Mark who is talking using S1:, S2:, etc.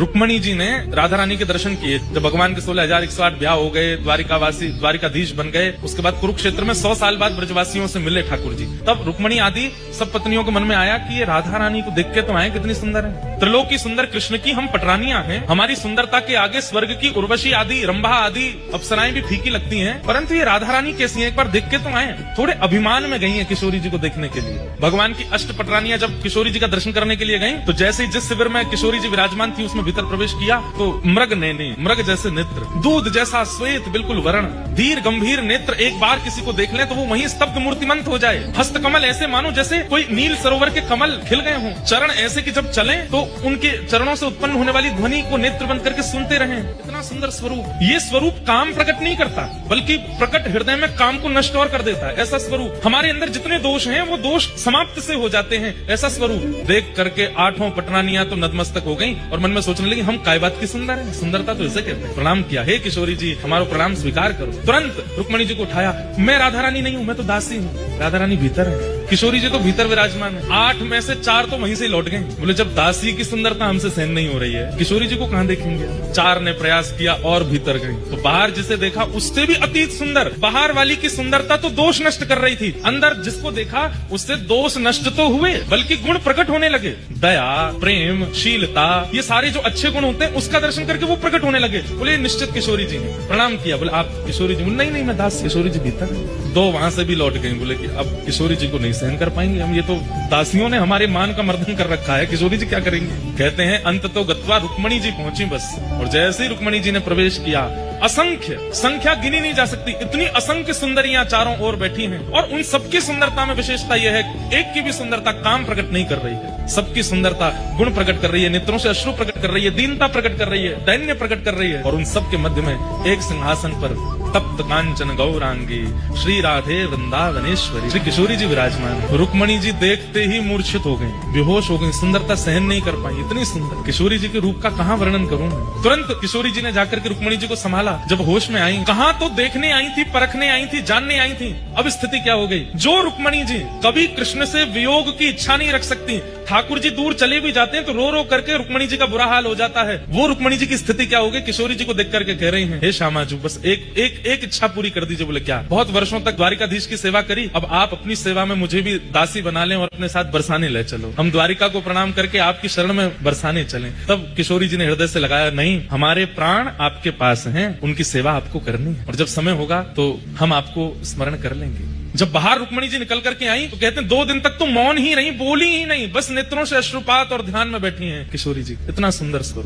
S1: रुक्मणी जी ने राधा रानी के दर्शन किए जब भगवान के 16,108 ब्याह हो गए, द्वारिकाधीश बन गए। उसके बाद कुरुक्षेत्र में 100 साल बाद ब्रजवासियों से मिले ठाकुर जी। तब रुक्मणी आदि सब पत्नियों के मन में आया कि ये राधा रानी को देख के तो आए, कितनी सुंदर है। त्रिलोकी सुंदर कृष्ण की हम पटरानियां हैं, हमारी सुंदरता के आगे स्वर्ग की उर्वशी आदि, रंभा आदि अप्सराएं भी फीकी लगती हैं, परंतु ये राधा रानी कैसी है, एक बार देख के तो आए। थोड़े अभिमान में गई है किशोरी जी को देखने के लिए। भगवान की अष्ट पटरानियां जब किशोरी जी का दर्शन करने के लिए गई, तो जैसे ही जिस शिविर में किशोरी जी विराजमान थी उसमें भीतर प्रवेश किया तो मृग नैने, मृग जैसे नेत्र, दूध जैसा श्वेत बिल्कुल वर्ण, धीर गंभीर नेत्र, एक बार किसी को देख ले तो वो वहीं स्तब्ध मूर्तिमंत हो जाए। हस्त कमल ऐसे मानो जैसे कोई नील सरोवर के कमल खिल गए हों। चरण ऐसे कि जब चले तो उनके चरणों से उत्पन्न होने वाली ध्वनि को नेत्र बंद करके सुनते रहें। इतना सुंदर स्वरूप। ये स्वरूप काम प्रकट नहीं करता, बल्कि प्रकट हृदय में काम को नष्ट और कर देता है। ऐसा स्वरूप, हमारे अंदर जितने दोष हैं वो दोष समाप्त से हो जाते हैं। ऐसा स्वरूप देख करके 8 पटरानियां तो नतमस्तक हो गई और मन में सोचने लगी हम काय बात की सुंदर है, सुंदरता तो इसे कहते हैं। प्रणाम किया, हे किशोरी जी हमारा प्रणाम स्वीकार करो। तुरंत रुक्मणी जी को उठाया, मैं राधा रानी नहीं हूँ, मैं तो दासी हूँ। राधा रानी भीतर है, किशोरी जी तो भीतर विराजमान है। 8 में से 4 तो वहीं से लौट गए। बोले जब दासी की सुंदरता हमसे सहन नहीं हो रही है, किशोरी जी को कहाँ देखेंगे। 4 ने प्रयास किया और भीतर गई तो बाहर जिसे देखा उससे भी अतीत सुंदर। बाहर वाली की सुंदरता तो दोष नष्ट कर रही थी, अंदर जिसको देखा उससे दोष नष्ट तो हुए बल्कि गुण प्रकट होने लगे। दया, प्रेम, शीलता, ये सारे जो अच्छे गुण होते हैं उसका दर्शन करके वो प्रकट होने लगे। बोले निश्चित किशोरी जी ने। प्रणाम किया, बोले आप किशोरी जी? नहीं मैं दास। किशोरी जी भीतर है। 2 वहां से भी लौट गई। बोले कि अब किशोरी जी को नहीं सहन कर पाएंगे हम, ये तो दासियों ने हमारे मान का मर्दन कर रखा है, किशोरी जी क्या करेंगे। कहते हैं अंत तो गत्वा रुक्मणी जी पहुंची बस। और जैसे ही रुक्मणी जी ने प्रवेश किया, असंख्य, संख्या गिनी नहीं जा सकती, इतनी असंख्य सुंदरियां चारों ओर बैठी हैं। और उन सबकी सुंदरता में विशेषता यह है, एक की भी सुंदरता काम प्रकट नहीं कर रही है, सबकी सुंदरता गुण प्रकट कर रही है, नेत्रों से अश्रु प्रकट कर रही है, दीनता प्रकट कर रही है, दैन्य प्रकट कर रही है। और उन सबके मध्य में एक सिंहासन पर तप्त कांचन गौरांगी श्री राधे वृंदावनेश्वरी श्री किशोरी जी विराजमान। रुक्मणी जी देखते ही मूर्छित हो गई, बेहोश हो गई, सुंदरता सहन नहीं कर पाई। इतनी सुंदर किशोरी जी के रूप का कहाँ वर्णन करूं मैं। तुरंत किशोरी जी ने जाकर के रुक्मणी जी को संभाला। जब होश में आई, कहाँ तो देखने आई थी, परखने आई थी, जानने आई थी, अब स्थिति क्या हो गई। जो रुक्मणी जी कभी कृष्ण से वियोग की इच्छा नहीं रख सकती, ठाकुर जी दूर चले भी जाते हैं तो रो रो करके रुक्मणी जी का बुरा हाल हो जाता है, वो रुक्मणी जी की स्थिति क्या हो गई। किशोरी जी को देख करके कह रही हैं, हे श्यामाजू बस एक इच्छा पूरी कर दीजिए। बोले क्या? बहुत वर्षों तक द्वारिकाधीश की सेवा करी, अब आप अपनी सेवा में मुझे भी दासी बना लें और अपने साथ बरसाने ले चलो। हम द्वारिका को प्रणाम करके आपकी शरण में बरसाने चलें। तब किशोरी जी ने हृदय से लगाया, नहीं, हमारे प्राण आपके पास हैं, उनकी सेवा आपको करनी है और जब समय होगा तो हम आपको स्मरण कर लेंगे। जब बाहर रुक्मणी जी निकल करके आई तो कहते हैं 2 दिन तक तो मौन ही रही, बोली ही नहीं, बस नेत्रों से अश्रुपात और ध्यान में बैठी हैं किशोरी जी। इतना सुंदर स्वरूप।